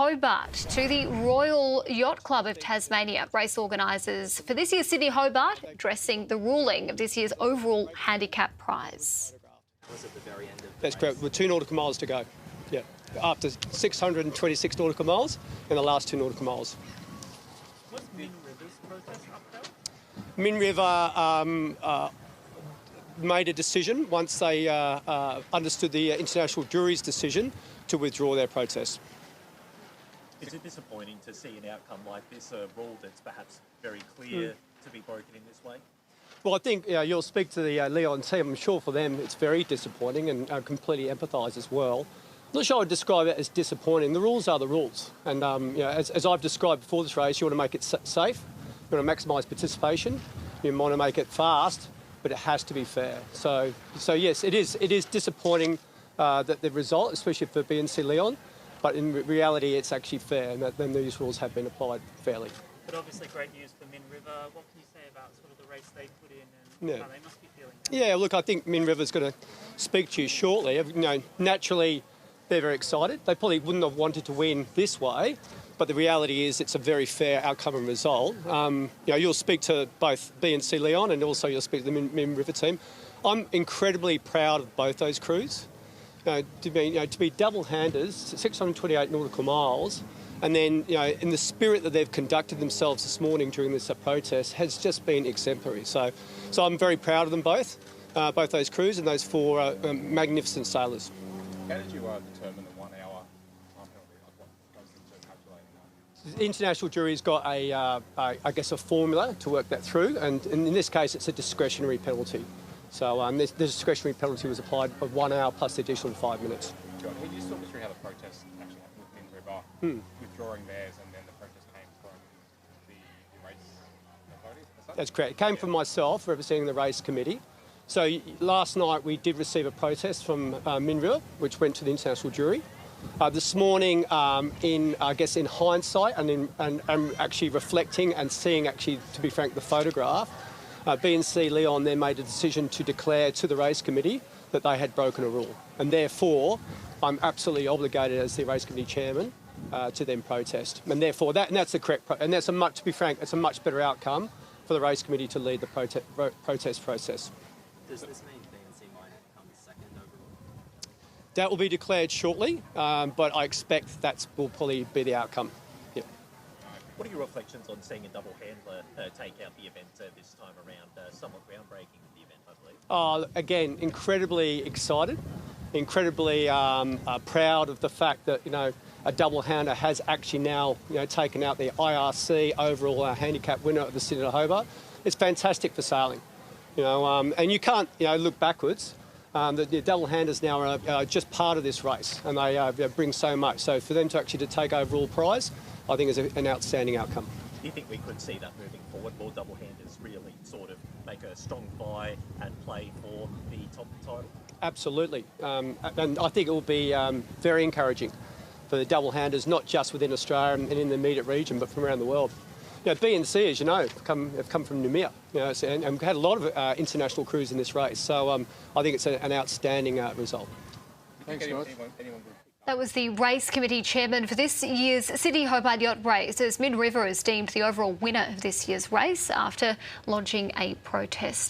Hobart to the Royal Yacht Club of Tasmania. Race organisers for this year's Sydney Hobart addressing the ruling of this year's overall handicap prize. That's correct. With 2 nautical miles to go. Yeah, after 626 nautical miles in the last 2 nautical miles. Was Min River's protest upheld? Min River made a decision once they understood the international jury's decision to withdraw their protest. Is it disappointing to see an outcome like this, a rule that's perhaps very clear to be broken in this way? Well, I think you'll speak to the Leon team. I'm sure for them it's very disappointing, and I completely empathise as well. I'm not sure I would describe it as disappointing. The rules are the rules, and as I've described before this race, you want to make it safe, you want to maximise participation, you want to make it fast, but it has to be fair. So yes, it is disappointing that the result, especially for BNC Leon, but in reality it's actually fair, and that then these rules have been applied fairly. But obviously great news for Min River. What can you say about sort of the race they put in and how they must be feeling now? Yeah, look, I think Min River's going to speak to you shortly. Naturally they're very excited. They probably wouldn't have wanted to win this way, but the reality is it's a very fair outcome and result. You'll speak to both BNC Leon and also you'll speak to the Min River team. I'm incredibly proud of both those crews. To be double-handers, 628 nautical miles, and then in the spirit that they've conducted themselves this morning during this protest has just been exemplary. So I'm very proud of them both those crews and those 4 magnificent sailors. How did you determine the 1 hour time penalty? What goes into calculating that? The international jury's got a formula to work that through, and in this case it's a discretionary penalty. So the discretionary penalty was applied of 1 hour plus the additional 5 minutes. John, can you just talk me through how the protest actually happened with Min River, withdrawing theirs, and then the protest came from the race authorities? That's correct. It came from myself representing the race committee. So last night we did receive a protest from Min River, which went to the international jury. This morning, in hindsight and actually reflecting and seeing, actually, to be frank, the photograph, BNC Leon then made a decision to declare to the race committee that they had broken a rule, and therefore I'm absolutely obligated as the race committee chairman to then protest, and therefore that's the correct and that's to be frank, it's a much better outcome for the race committee to lead the protest process. Does this mean BNC might come second overall? That will be declared shortly, but I expect that will probably be the outcome. Yeah. What are your reflections on seeing a double handler take out the event this time around? Somewhat groundbreaking for the event, I believe. Again, incredibly excited, incredibly proud of the fact that a double hander has actually now taken out the IRC overall handicap winner of the Sydney Hobart. It's fantastic for sailing, and you can't look backwards. The double handers now are just part of this race, and they bring so much. So for them to actually take overall prize, I think is an outstanding outcome. Do you think we could see that moving forward, more double-handers really sort of make a strong buy and play for the top title? Absolutely, and I think it will be very encouraging for the double-handers, not just within Australia and in the immediate region, but from around the world. BNC, as you know, have come from Noumea, and we've had a lot of international crews in this race, so I think it's an outstanding result. Thanks, guys. That was the race committee chairman for this year's Sydney Hobart Yacht Race, as Min River is deemed the overall winner of this year's race after lodging a protest.